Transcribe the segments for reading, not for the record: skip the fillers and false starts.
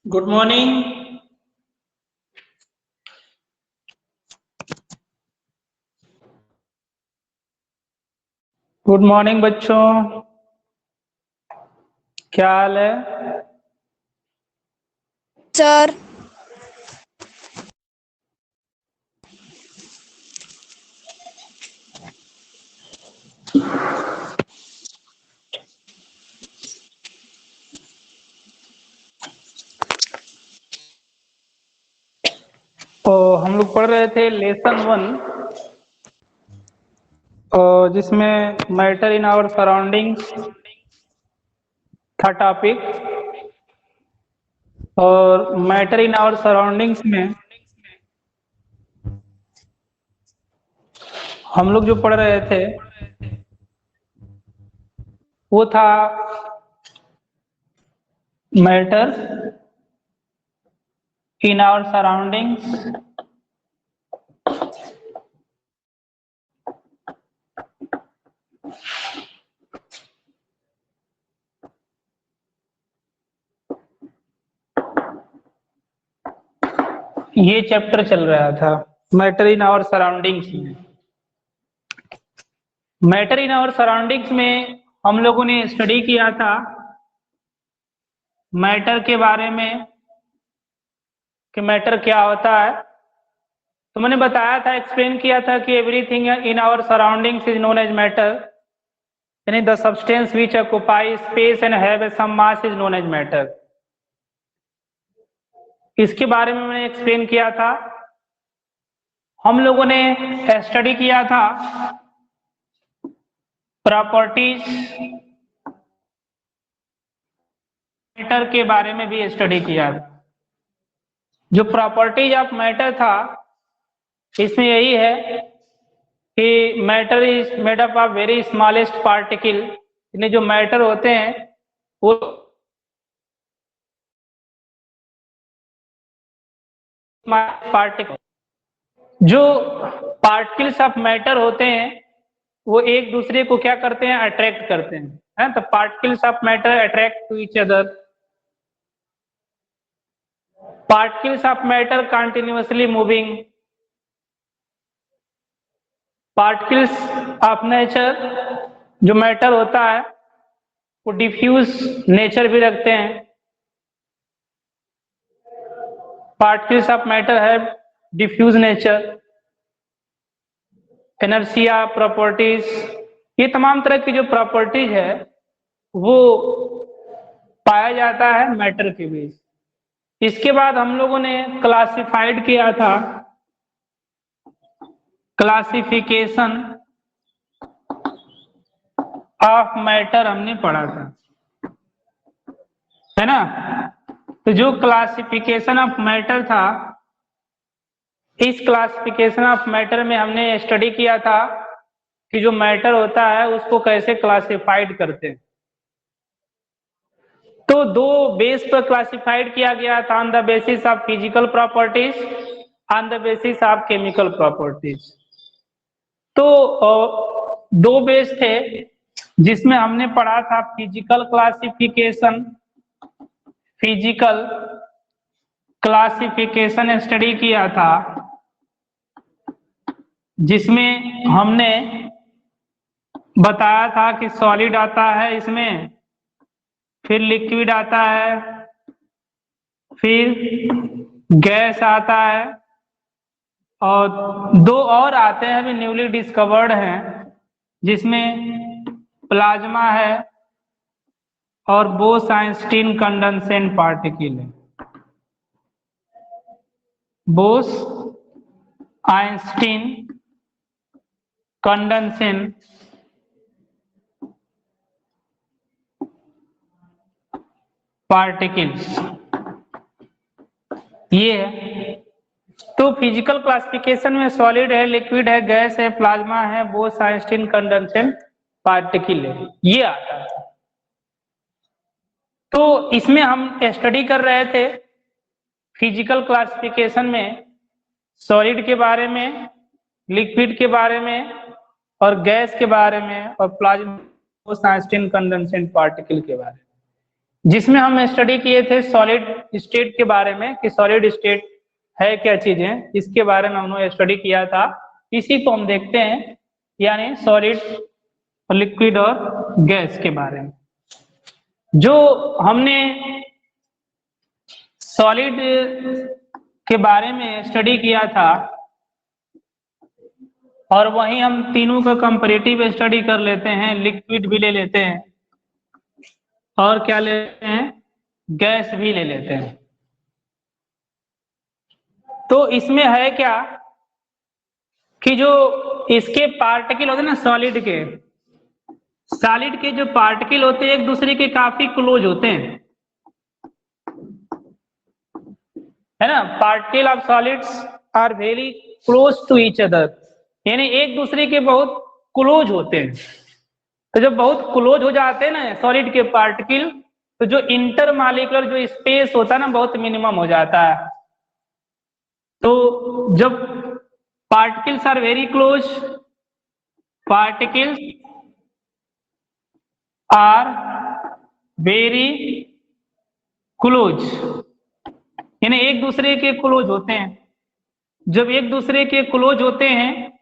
Good morning. Good morning बच्चों, क्या हाल है? सर। तो हम लोग पढ़ रहे थे लेसन 1, जिसमें मैटर इन आवर सराउंडिंग्स था टॉपिक। और मैटर इन आवर सराउंडिंग्स में हम लोग जो पढ़ रहे थे वो था मैटर इन आवर सराउंडिंग्स ये चैप्टर चल रहा था मैटर इन आवर सराउंडिंग्स में। मैटर इन आवर सराउंडिंग्स में हम लोगों ने स्टडी किया था मैटर के बारे में कि मैटर क्या होता है। तो मैंने बताया था, एक्सप्लेन किया था कि everything in our surroundings is known as matter, यानी the substance which occupy space and have some mass is known as matter. इसके बारे में मैंने एक्सप्लेन किया था। हम लोगों ने स्टडी किया था प्रॉपर्टीज मैटर के बारे में भी स्टडी किया था। जो प्रॉपर्टीज ऑफ मैटर था इसमें यही है कि matter is made up of very smallest particle, यानी जो मैटर होते हैं वो पार्टिकल, जो पार्टिकल्स ऑफ मैटर होते हैं वो एक दूसरे को क्या करते हैं, अट्रैक्ट करते हैं, है? तो particles of matter attract to each other. Particles of matter continuously moving. Particles of nature जो मैटर होता है वो डिफ्यूज नेचर भी रखते हैं। पार्टिकल्स ऑफ मैटर है डिफ्यूज नेचर, इनर्शिया प्रॉपर्टीज, ये तमाम तरह की जो प्रॉपर्टीज है वो पाया जाता है मैटर के बीच। इसके बाद हम लोगों ने क्लासिफाइड किया था, क्लासिफिकेशन ऑफ मैटर हमने पढ़ा था, है ना? तो जो क्लासिफिकेशन ऑफ मैटर था, इस क्लासिफिकेशन ऑफ मैटर में हमने स्टडी किया था कि जो मैटर होता है उसको कैसे क्लासिफाइड करते हैं। तो दो बेस पर क्लासिफाइड किया गया था, on the basis of physical properties, on the basis of chemical properties. तो दो बेस थे जिसमें हमने पढ़ा था physical classification, physical classification study किया था, जिसमें हमने बताया था कि सॉलिड आता है इसमें, फिर लिक्विड आता है, फिर गैस आता है, और दो और आते हैं अभी न्यूली डिस्कवर्ड हैं, जिसमें प्लाज्मा है और बोस-आइंस्टीन कंडेंसेंट पार्टिकल है। बोस-आइंस्टीन कंडेंसेंट पार्टिकल्स, ये है। तो फिजिकल क्लासिफिकेशन में सॉलिड है, लिक्विड है, गैस है, प्लाज्मा है, बोस-आइंस्टीन कंडेंसेंट पार्टिकल है, ये आता है। तो इसमें हम स्टडी कर रहे थे फिजिकल क्लासिफिकेशन में सॉलिड के बारे में, लिक्विड के बारे में, और गैस के बारे में, और प्लाज्मा बोस-आइंस्टीन कंडेंसेंट पार्टिकल के बारे में। जिसमें हम स्टडी किए थे सॉलिड स्टेट के बारे में कि सॉलिड स्टेट है क्या चीजें, इसके बारे में हमने स्टडी किया था। इसी को हम देखते हैं, यानी सॉलिड, लिक्विड और गैस के बारे में। जो हमने सॉलिड के बारे में स्टडी किया था और वहीं हम तीनों का कंपैरेटिव स्टडी कर लेते हैं, लिक्विड भी ले लेते हैं और क्या लेते हैं, गैस भी ले लेते हैं। तो इसमें है क्या कि जो इसके पार्टिकल होते हैं ना, सॉलिड के जो पार्टिकल होते हैं एक दूसरे के काफी क्लोज होते हैं, है ना। Particle of solids are very close to each other, यानी एक दूसरे के बहुत क्लोज होते हैं। तो जब बहुत क्लोज हो जाते हैं ना सॉलिड के पार्टिकल, तो जो इंटरमॉलिक्यूलर जो स्पेस होता है ना बहुत मिनिमम हो जाता है। तो जब particles are very close, particles are very close, यानी एक दूसरे के क्लोज होते हैं। जब एक दूसरे के क्लोज होते हैं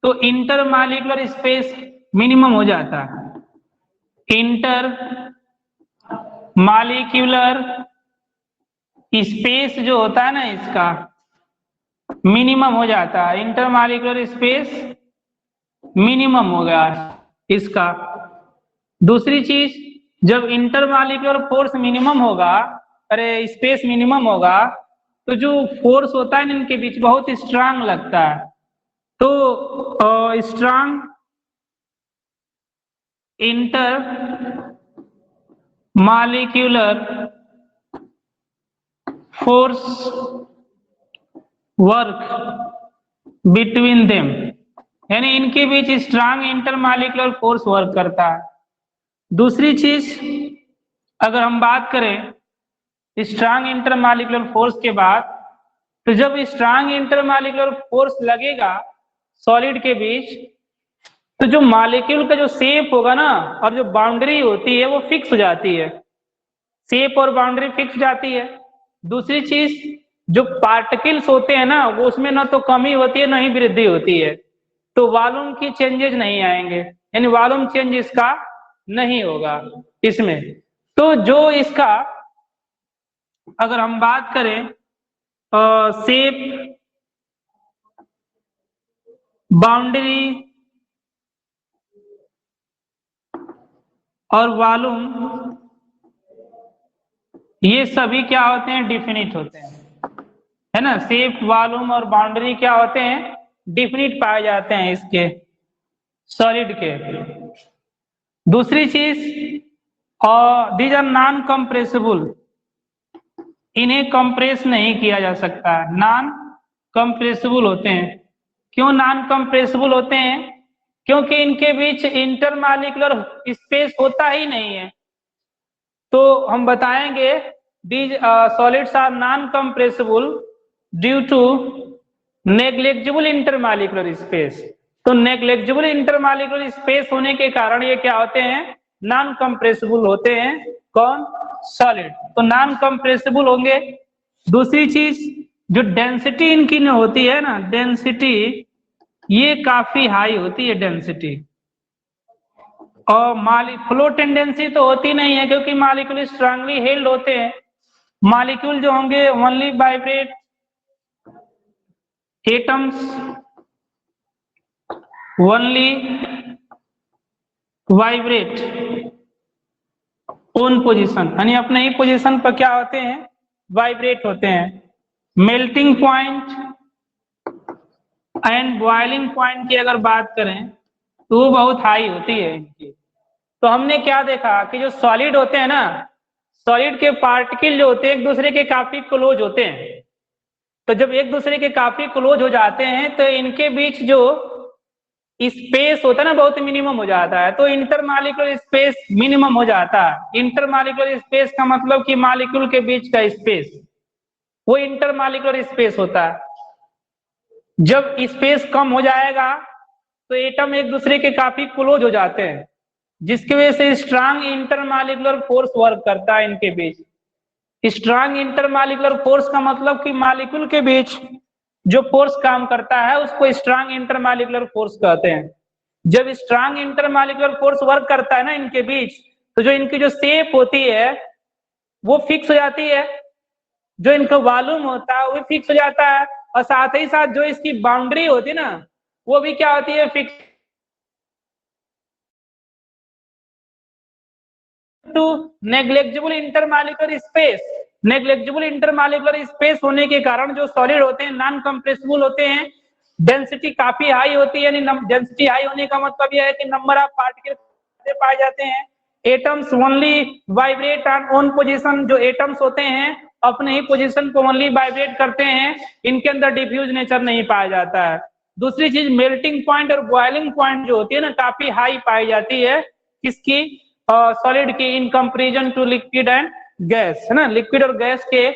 तो इंटरमॉलिक्यूलर स्पेस मिनिमम हो जाता है। इंटर मॉलिक्यूलर स्पेस जो होता है ना इसका मिनिमम हो जाता है, इंटरमॉलिक्यूलर स्पेस मिनिमम हो गया इसका। दूसरी चीज, जब इंटरमॉलिक्यूलर फोर्स मिनिमम होगा, अरे स्पेस मिनिमम होगा, तो जो फोर्स होता है इनके बीच बहुत स्ट्रांग लगता है। तो strong inter molecular force work between them, यानी इनके बीच स्ट्रांग इंटरमॉलिक्यूलर फोर्स वर्क करता है। दूसरी चीज, अगर हम बात करें स्ट्रांग इंटरमॉलिक्यूलर फोर्स के बाद, तो जब स्ट्रांग इंटरमॉलिक्यूलर फोर्स लगेगा सॉलिड के बीच, तो जो मॉलिक्यूल का जो शेप होगा ना और जो बाउंड्री होती है वो फिक्स हो जाती है, शेप और बाउंड्री फिक्स जाती है। दूसरी चीज, जो पार्टिकल्स होते हैं ना वो उसमें ना तो कमी होती है ना ही वृद्धि होती है, तो वॉल्यूम की चेंजेस नहीं आएंगे, यानी वॉल्यूम चेंज इसका नहीं होगा इसमें। तो जो इसका अगर हम बात करें शेप, बाउंड्री और वॉल्यूम, ये सभी क्या होते हैं, डिफिनिट होते हैं, है ना। शेप, वॉल्यूम और बाउंड्री क्या होते हैं, डिफिनिट पाए जाते हैं इसके सॉलिड के। दूसरी चीज, दीज आर नॉन कंप्रेसिबल, इन्हें कंप्रेस नहीं किया जा सकता, नॉन कंप्रेसिबल होते हैं। क्यों नॉन कंप्रेसिबल होते हैं, क्योंकि इनके बीच इंटरमॉलिक्यूलर स्पेस होता ही नहीं है। तो हम बताएंगे these solids are non-compressible due to negligible intermolecular space। तो negligible intermolecular space होने के कारण ये क्या होते हैं, नॉन कंप्रेसिबल होते हैं। कौन, सॉलिड, तो नॉन कंप्रेसिबल होंगे। दूसरी चीज, जो डेंसिटी इनकी न होती है ना, डेंसिटी ये काफी हाई होती है डेंसिटी, और फ्लो टेंडेंसी तो होती नहीं है क्योंकि मॉलिक्यूल स्ट्रांगली हेल्ड होते हैं। मॉलिक्यूल जो होंगे only vibrate, atoms only vibrate on position, यानी अपने ही पोजीशन पर क्या होते हैं, वाइब्रेट होते हैं। Melting point and boiling point की अगर बात करें तो वो बहुत हाई होती है इनकी। तो हमने क्या देखा कि जो सॉलिड होते हैं ना, सॉलिड के पार्टिकल जो होते हैं एक दूसरे के काफी क्लोज होते हैं। तो जब एक दूसरे के काफी क्लोज हो जाते हैं तो इनके बीच जो स्पेस होता है ना बहुत मिनिमम हो जाता है, तो इंटरमॉलिक्यूलर स्पेस मिनिमम हो जाता है। इंटरमॉलिक्यूलर स्पेस का मतलब कि मॉलिक्यूल के बीच का स्पेस, वो इंटरमॉलिक्यूलर स्पेस होता है। जब स्पेस कम हो जाएगा तो एटम एक दूसरे के काफी क्लोज हो जाते हैं, जिसकी वजह से स्ट्रांग इंटरमॉलिक्यूलर फोर्स वर्क करता है इनके बीच। स्ट्रांग इंटरमॉलिक्यूलर फोर्स का मतलब कि मॉलिक्यूल के बीच जो फोर्स काम करता है उसको स्ट्रांग इंटरमॉलिक्यूलर फोर्स कहते हैं। जब स्ट्रांग इंटरमॉलिक्यूलर फोर्स वर्क करता है ना इनके बीच, तो जो इनकी जो शेप होती है वो फिक्स हो जाती है, जो इनका वॉल्यूम होता है वो भी फिक्स हो जाता है, और साथ ही साथ जो इसकी बाउंड्री होती है ना वो भी क्या होती है, fix. To negligible intermolecular space, negligible intermolecular space होने के कारण जो सॉलिड होते हैं नॉन कंप्रेसिबल होते हैं, डेंसिटी काफी हाई होती है। यानी डेंसिटी हाई होने का मतलब यह है कि नंबर ऑफ पार्टिकल पाए जाते हैं। Atoms only vibrate on own position, जो एटम्स होते हैं अपने ही पोजीशन को ओनली वाइब्रेट करते हैं, इनके अंदर डिफ्यूज नेचर नहीं पाया जाता है। दूसरी चीज मेल्टिंग पॉइंट और बॉइलिंग पॉइंट जो होती है ना काफी हाई पाई जाती है, किसकी, सॉलिड की, in comparison to liquid and gas, है ना, लिक्विड और गैस के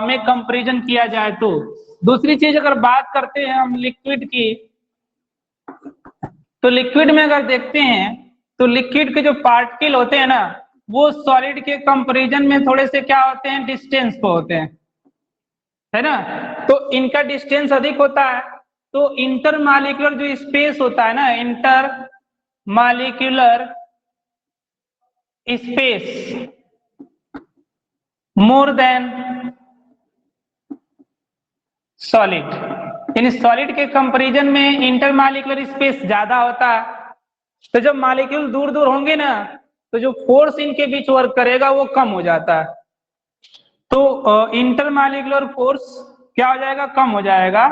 में कंपेरिजन किया जाए तो। दूसरी चीज अगर बात करते हैं हम लिक्विड की, तो लिक्विड में अगर देखते हैं तो लिक्विड के जो पार्टिकल होते हैं ना वो सॉलिड के कंपैरिजन में थोड़े से क्या होते हैं, डिस्टेंस पे होते हैं, है ना, तो इनका डिस्टेंस अधिक होता है। तो इंटरमॉलिक्यूलर जो स्पेस होता है ना, inter molecular space more than solid, यानी सॉलिड के कंपैरिजन में इंटरमॉलिक्यूलर स्पेस ज्यादा होता है। तो जब मॉलिक्यूल दूर दूर होंगे ना तो जो फोर्स इनके बीच वर्क करेगा वो कम हो जाता है। तो इंटरमॉलिक्यूलर फोर्स क्या हो जाएगा, कम हो जाएगा।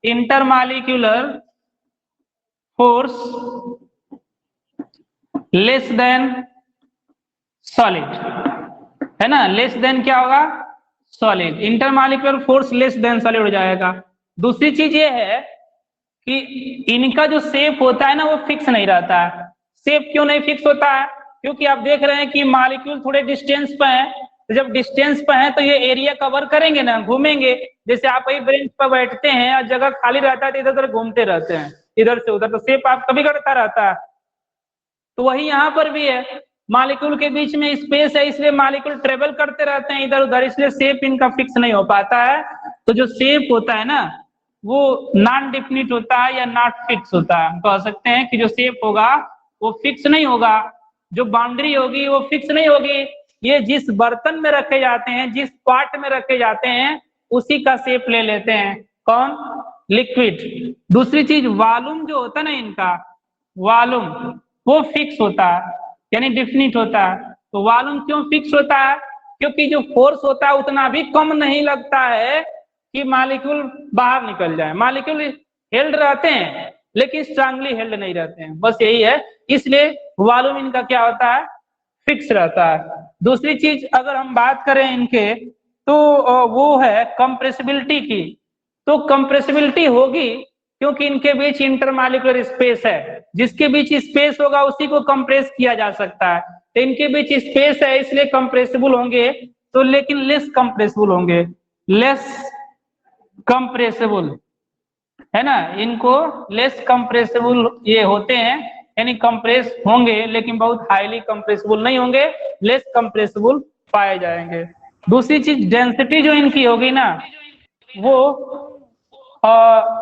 Intermolecular force less than solid, है ना, लेस देन क्या होगा, solid. Intermolecular force less than solid हो जाएगा। दूसरी चीज ये है कि इनका जो शेप होता है ना वो फिक्स नहीं रहता है। शेप क्यों नहीं फिक्स होता है, क्योंकि आप देख रहे हैं कि मॉलिक्यूल थोड़े डिस्टेंस पे है, तो जब डिस्टेंस पे है तो ये एरिया कवर करेंगे ना, घूमेंगे। जैसे आप वही बेंच पर बैठते हैं और जगह खाली रहता है तो इधर उधर घूमते रहते हैं, इधर से उधर, तो शेप आप कभी करता रहता है। तो वही यहाँ पर भी है, मॉलिक्यूल के बीच में स्पेस है इसलिए मॉलिक्यूल ट्रेवल करते रहते हैं इधर उधर, इसलिए शेप इनका फिक्स नहीं हो पाता है। तो जो शेप होता है ना वो नॉन डिफिनिट होता है या नॉट फिक्स होता है। हम कह सकते हैं कि जो शेप होगा वो फिक्स नहीं होगा, जो बाउंड्री होगी वो फिक्स नहीं होगी। ये जिस बर्तन में रखे जाते हैं, जिस पॉट में रखे जाते हैं उसी का शेप ले लेते हैं, कौन, लिक्विड। दूसरी चीज वॉल्यूम जो होता है ना इनका, वॉल्यूम वो फिक्स होता है यानी डिफिनिट होता है। तो वॉल्यूम क्यों फिक्स होता है, क्योंकि जो फोर्स होता है उतना भी कम नहीं लगता है कि मॉलिक्यूल बाहर निकल जाए। मॉलिक्यूल हेल्ड रहते हैं लेकिन स्ट्रांगली हेल्ड नहीं रहते हैं, बस यही है। इसलिए वॉल्यूम इनका क्या होता है, फिक्स रहता है। दूसरी चीज अगर हम बात करें इनके तो वो है कंप्रेसिबिलिटी की। तो कंप्रेसिबिलिटी होगी क्योंकि इनके बीच इंटरमॉलिक्यूलर स्पेस है, जिसके बीच स्पेस होगा उसी को कंप्रेस किया जा सकता है। तो इनके बीच स्पेस है इसलिए कंप्रेसिबल होंगे, तो लेकिन लेस कंप्रेसिबल होंगे, लेस कंप्रेसिबल, है ना, इनको लेस कंप्रेसिबल ये होते हैं, यानी कंप्रेस होंगे लेकिन बहुत हाईली कंप्रेसिबल नहीं होंगे, लेस कंप्रेसिबल पाए जाएंगे। दूसरी चीज डेंसिटी जो इनकी होगी ना वो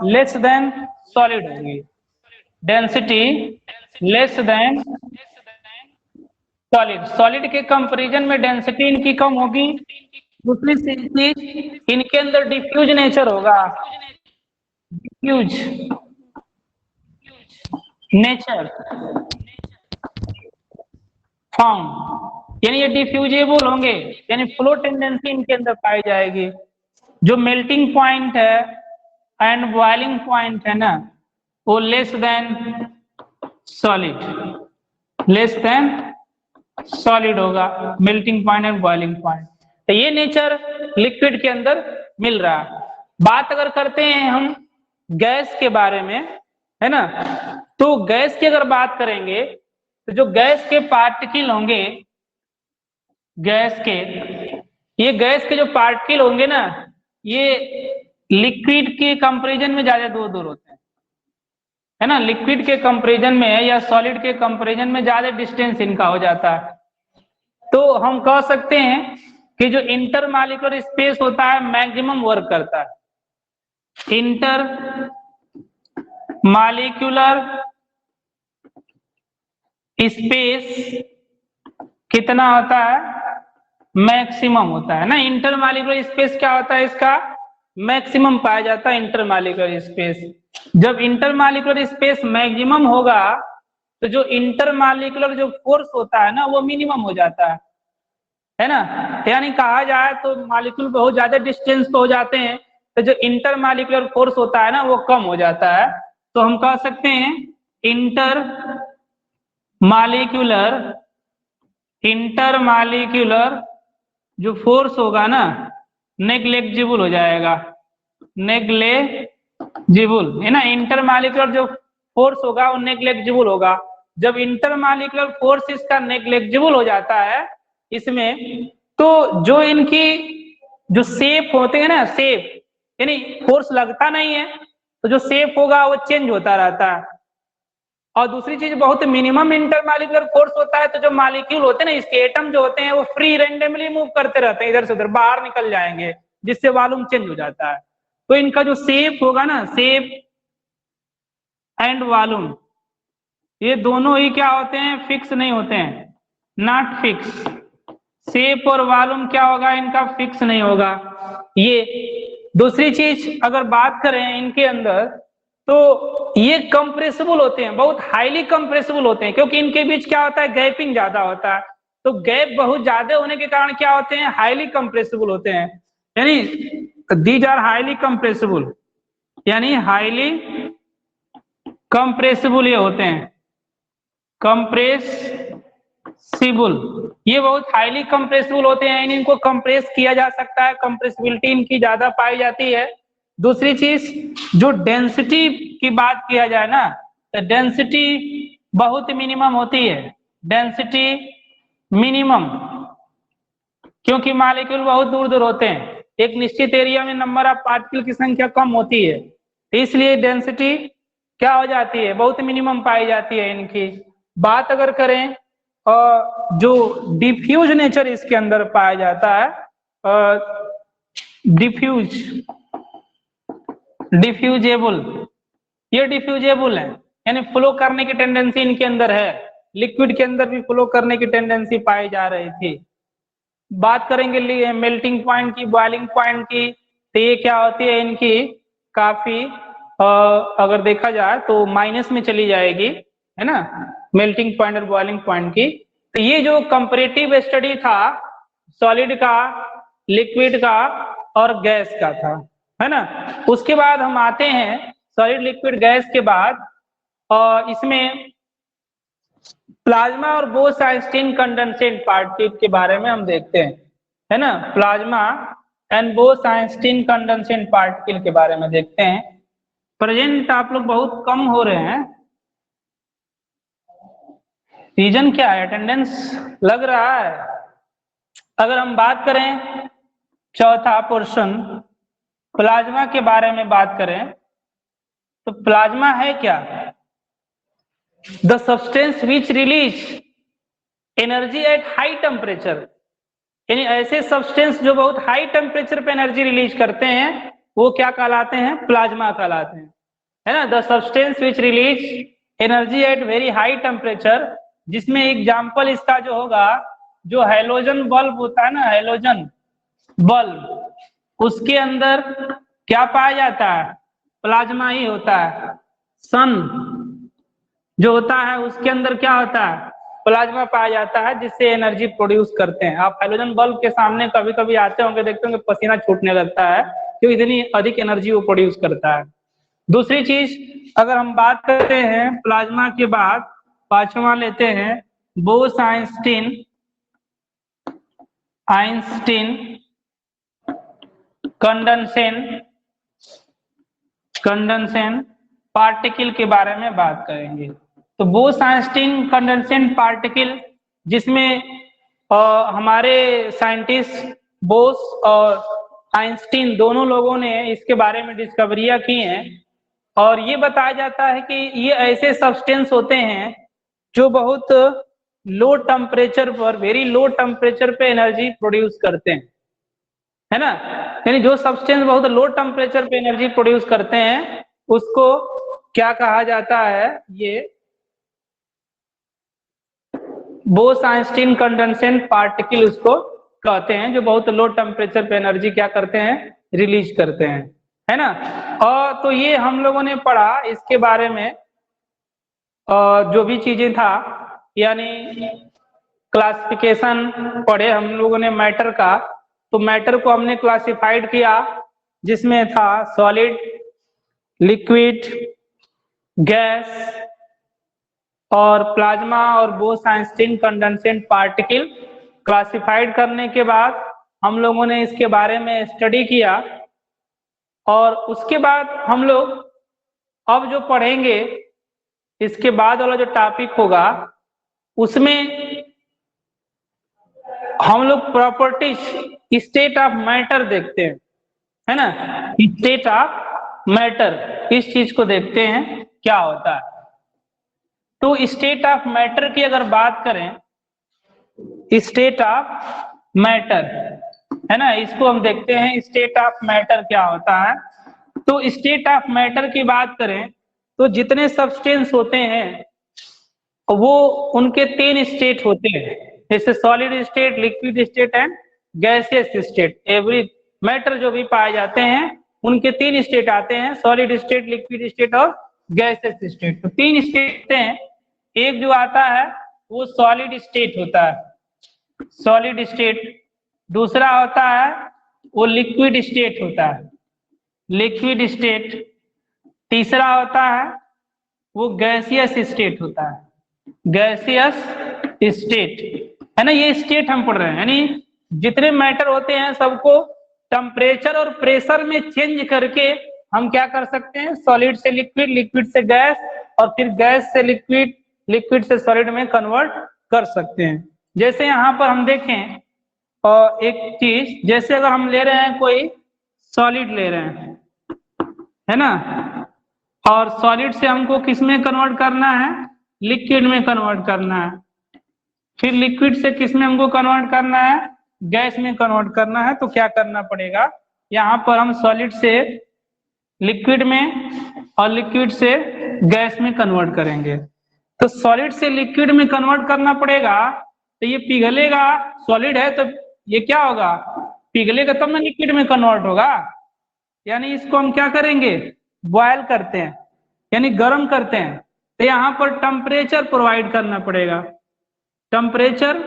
लेस देन सॉलिड होगी, density less than solid, solid के कंपैरिजन में डेंसिटी इनकी कम होगी। दूसरी चीज इनके अंदर डिफ्यूज नेचर होगा, डिफ्यूज नेचर फॉर्म, यानी ये डिफ्यूजेबल होंगे, यानी फ्लो टेंडेंसी इनके अंदर पाई जाएगी। जो मेल्टिंग पॉइंट है एंड बॉइलिंग पॉइंट है ना वो less than solid, less than solid होगा, melting point and boiling point. तो ये नेचर लिक्विड के अंदर मिल रहा है। बात अगर करते हैं हम गैस के बारे में, है ना, तो गैस की अगर बात करेंगे तो जो गैस के पार्टिकल होंगे, गैस के, ये गैस के जो पार्टिकल होंगे ना ये लिक्विड के कंपैरिजन में ज्यादा दूर दूर होते हैं, है ना, लिक्विड के कंपैरिजन में या सॉलिड के कंपैरिजन में ज्यादा डिस्टेंस इनका हो जाता है। तो हम कह सकते हैं कि जो इंटरमॉलिक्यूलर स्पेस होता है मैक्सिमम वर्क करता है। इंटर मॉलिक्यूलर स्पेस कितना होता है, मैक्सिमम होता है ना। इंटरमॉलिक्यूलर स्पेस क्या होता है, इसका मैक्सिमम पाया जाता है इंटरमॉलिक्यूलर स्पेस। जब इंटरमॉलिक्यूलर स्पेस मैक्सिमम होगा तो जो इंटरमॉलिक्यूलर जो फोर्स होता है ना वो मिनिमम हो जाता है ना। यानी कहा जाए तो मॉलिक्यूल बहुत ज्यादा डिस्टेंस पे हो जाते हैं तो जो इंटरमॉलिक्यूलर फोर्स होता है ना वो कम हो जाता है। तो हम कह सकते हैं इंटरमॉलिक्यूलर जो फोर्स होगा ना नेग्लेक्जिबल हो जाएगा, नेग्लेक्जिबल है ना। इंटरमॉलिक्यूलर जो फोर्स होगा वो नेग्लेक्जिबल होगा। जब इंटरमॉलिक्यूलर फोर्स इसका नेग्लेक्जिबल हो जाता है इसमें, तो जो इनकी जो शेप होते हैं ना, शेप यानी फोर्स लगता नहीं है तो जो शेप होगा वो चेंज होता रहता है। और दूसरी चीज बहुत मिनिमम इंटरमॉलिक्यूलर फोर्स होता है तो जो मॉलिक्यूल होते हैं ना इसके एटम जो होते हैं वो फ्री रेंडमली मूव करते रहते हैं, इधर से उधर बाहर निकल जाएंगे जिससे वॉल्यूम चेंज हो जाता है। तो इनका जो शेप होगा ना, शेप एंड वॉल्यूम ये दोनों ही क्या होते हैं, फिक्स नहीं होते हैं, नॉट फिक्स। शेप और वॉल्यूम क्या होगा, इनका फिक्स नहीं होगा। ये दूसरी चीज अगर बात करें इनके अंदर तो ये कंप्रेसिबल होते हैं, बहुत हाईली कंप्रेसिबल होते हैं क्योंकि इनके बीच क्या होता है, गैपिंग ज्यादा होता है। तो गैप बहुत ज्यादा होने के कारण क्या होते हैं, हाईली कंप्रेसिबल होते हैं। यानी दीज आर हाईली कंप्रेसिबल, यानी हाईली कंप्रेसिबल ये होते हैं, कंप्रेसिबल ये बहुत हाईली कंप्रेसिबल होते हैं। इनको कंप्रेस किया जा सकता है, कंप्रेसिबिलिटी इनकी ज्यादा पाई जाती है। दूसरी चीज जो डेंसिटी की बात किया जाए ना तो डेंसिटी बहुत मिनिमम होती है, डेंसिटी मिनिमम, क्योंकि मॉलिक्यूल बहुत दूर दूर होते हैं, एक निश्चित एरिया में नंबर ऑफ पार्टिकल की संख्या कम होती है, इसलिए डेंसिटी क्या हो जाती है, बहुत मिनिमम पाई जाती है इनकी। बात अगर करें जो डिफ्यूज नेचर इसके अंदर पाया जाता है, डिफ्यूजेबल, ये डिफ्यूजेबल है यानी फ्लो करने की टेंडेंसी इनके अंदर है, लिक्विड के अंदर भी फ्लो करने की टेंडेंसी पाई जा रही थी। बात करेंगे मेल्टिंग पॉइंट की, बॉइलिंग पॉइंट की, तो ये क्या होती है इनकी काफी अगर देखा जाए तो माइनस में चली जाएगी, है ना, मेल्टिंग पॉइंट और बॉइलिंग पॉइंट की। तो ये जो कंपैरेटिव स्टडी था सॉलिड का, लिक्विड का और गैस का था, है ना। उसके बाद हम आते हैं सॉलिड लिक्विड गैस के बाद और इसमें प्लाज्मा और बोस-आइंस्टीन कंडेंसेट पार्टिकल के बारे में हम देखते हैं, है ना। Plasma and Bose-Einstein condensate particle के बारे में देखते हैं। प्रेजेंट आप लोग बहुत कम हो रहे हैं, रीजन क्या है, अटेंडेंस लग रहा है। अगर हम बात करें चौथा पोर्शन प्लाज्मा के बारे में बात करें तो प्लाज्मा है क्या, the substance which release energy at high temperature, यानी ऐसे सब्सटेंस जो बहुत हाई टेम्परेचर पे एनर्जी रिलीज करते हैं वो क्या कहलाते हैं, प्लाज्मा कहलाते हैं, है ना। The substance which release energy at very high temperature, जिसमें एग्जाम्पल इसका जो होगा जो हैलोजन बल्ब होता है ना, हैलोजन बल्ब, उसके अंदर क्या पाया जाता है, प्लाज्मा ही होता है। सन जो होता है उसके अंदर क्या होता है, प्लाज्मा पाया जाता है जिससे एनर्जी प्रोड्यूस करते हैं। आप हैलोजन बल्ब के सामने कभी कभी आते होंगे, देखते होंगे पसीना छूटने लगता है क्योंकि इतनी अधिक एनर्जी वो प्रोड्यूस करता है। दूसरी चीज अगर हम बात करते हैं प्लाज्मा के बाद पांचवा लेते हैं बोस-आइंस्टीन कंडेंसेट पार्टिकल के बारे में बात करेंगे। तो बोस-आइंस्टीन कंडेंसेट पार्टिकल जिसमें हमारे साइंटिस्ट बोस और आइंस्टीन दोनों लोगों ने इसके बारे में डिस्कवरियां की हैं। और ये बताया जाता है कि ये ऐसे सब्सटेंस होते हैं जो बहुत लो टेम्परेचर पर, वेरी लो टेम्परेचर पे एनर्जी प्रोड्यूस करते हैं, है ना। यानी जो सब्सटेंस बहुत लो टेम्परेचर पे एनर्जी प्रोड्यूस करते हैं उसको क्या कहा जाता है, ये बोस-आइंस्टीन कंडेंसेट पार्टिकल उसको कहते हैं, जो बहुत लो टेम्परेचर पे एनर्जी क्या करते हैं, रिलीज करते हैं, है ना। और तो ये हम लोगों ने पढ़ा इसके बारे में, जो भी चीजें था, यानी क्लासिफिकेशन पढ़े हम लोगों ने मैटर का। तो मैटर को हमने क्लासिफाइड किया जिसमें था सॉलिड, लिक्विड, गैस और प्लाज्मा और बोस-आइंस्टीन कंडेंसेट पार्टिकल। क्लासिफाइड करने के बाद हम लोगों ने इसके बारे में स्टडी किया और उसके बाद हम लोग अब जो पढ़ेंगे इसके बाद वाला जो टॉपिक होगा उसमें हम लोग प्रॉपर्टीज, स्टेट ऑफ मैटर देखते हैं, है ना। स्टेट ऑफ मैटर इस चीज को देखते हैं क्या होता है। तो स्टेट ऑफ मैटर की अगर बात करें, स्टेट ऑफ मैटर, है ना, इसको हम देखते हैं स्टेट ऑफ मैटर क्या होता है। तो स्टेट ऑफ मैटर की बात करें तो जितने सब्सटेंस होते हैं वो उनके 3 स्टेट होते हैं, जैसे solid state, liquid state and gaseous state. Every matter जो भी पाए जाते हैं उनके 3 स्टेट आते हैं, सॉलिड स्टेट, लिक्विड स्टेट और गैसियस स्टेट। तो 3 स्टेट हैं। एक जो आता है वो सॉलिड स्टेट होता है, सॉलिड स्टेट। दूसरा होता है वो लिक्विड स्टेट होता है, लिक्विड स्टेट। तीसरा होता है वो गैसियस स्टेट होता है, गैसियस स्टेट, है ना। ये स्टेट हम पढ़ रहे हैं, यानी जितने मैटर होते हैं सबको टेम्परेचर और प्रेशर में चेंज करके हम क्या कर सकते हैं, सॉलिड से लिक्विड, लिक्विड से गैस और फिर गैस से लिक्विड, लिक्विड से सॉलिड में कन्वर्ट कर सकते हैं। जैसे यहाँ पर हम देखें और एक चीज, जैसे अगर हम ले रहे हैं कोई सॉलिड ले रहे हैं, है ना, और सॉलिड से हमको किस में कन्वर्ट करना है, लिक्विड में कन्वर्ट करना है। फिर लिक्विड से किस में हमको कन्वर्ट करना है, गैस में कन्वर्ट करना है। तो क्या करना पड़ेगा, यहाँ पर हम सॉलिड से लिक्विड में और लिक्विड से गैस में कन्वर्ट करेंगे। तो सॉलिड से लिक्विड में कन्वर्ट करना पड़ेगा तो ये पिघलेगा, सॉलिड है तो ये क्या होगा, पिघलेगा तब ना लिक्विड में कन्वर्ट होगा। यानी इसको हम क्या करेंगे, बॉयल करते हैं, यानी गर्म करते हैं। तो यहाँ पर टेम्परेचर प्रोवाइड करना पड़ेगा, टेम्परेचर,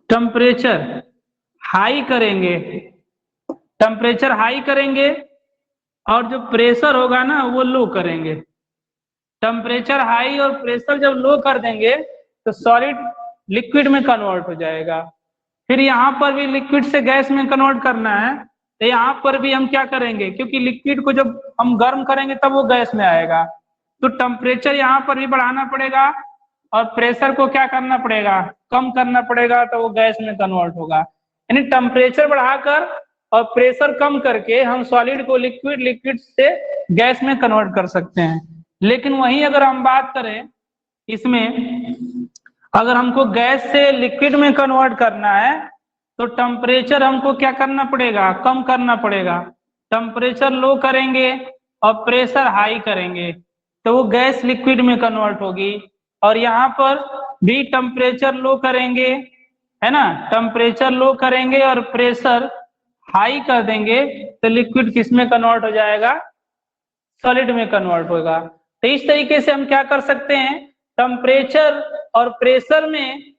टेम्परेचर हाई करेंगे, टेम्परेचर हाई करेंगे और जो प्रेशर होगा ना वो लो करेंगे। टेम्परेचर हाई और प्रेशर जब लो कर देंगे तो सॉलिड लिक्विड में कन्वर्ट हो जाएगा। फिर यहाँ पर भी लिक्विड से गैस में कन्वर्ट करना है तो यहाँ पर भी हम क्या करेंगे, क्योंकि लिक्विड को जब हम गर्म करेंगे तब वो गैस में आएगा, तो टेम्परेचर यहाँ पर भी बढ़ाना पड़ेगा और प्रेशर को क्या करना पड़ेगा, कम करना पड़ेगा, तो वो गैस में कन्वर्ट होगा। यानी टेम्परेचर बढ़ाकर और प्रेशर कम करके हम सॉलिड को लिक्विड, लिक्विड से गैस में कन्वर्ट कर सकते हैं। लेकिन वहीं अगर हम बात करें इसमें, अगर हमको गैस से लिक्विड में कन्वर्ट करना है तो टेम्परेचर हमको क्या करना पड़ेगा, कम करना पड़ेगा। टेम्परेचर लो करेंगे और प्रेशर हाई करेंगे तो वो गैस लिक्विड में कन्वर्ट होगी। और यहाँ पर भी टेम्परेचर लो करेंगे, है ना, टेम्परेचर लो करेंगे और प्रेशर हाई कर देंगे तो लिक्विड किस में कन्वर्ट हो जाएगा, सॉलिड में कन्वर्ट होगा। तो इस तरीके से हम क्या कर सकते हैं, टेम्परेचर और प्रेशर में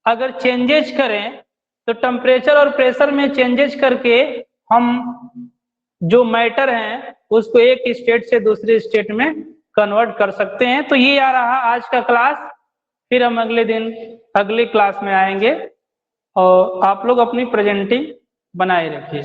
अगर चेंजेस करें तो टेम्परेचर और प्रेशर में चेंजेस करके हम जो मैटर हैं उसको एक स्टेट से दूसरे स्टेट में कन्वर्ट कर सकते हैं। तो ये आ रहा आज का क्लास, फिर हम अगले दिन अगली क्लास में आएंगे और आप लोग अपनी प्रेजेंटिंग बनाए रखिए।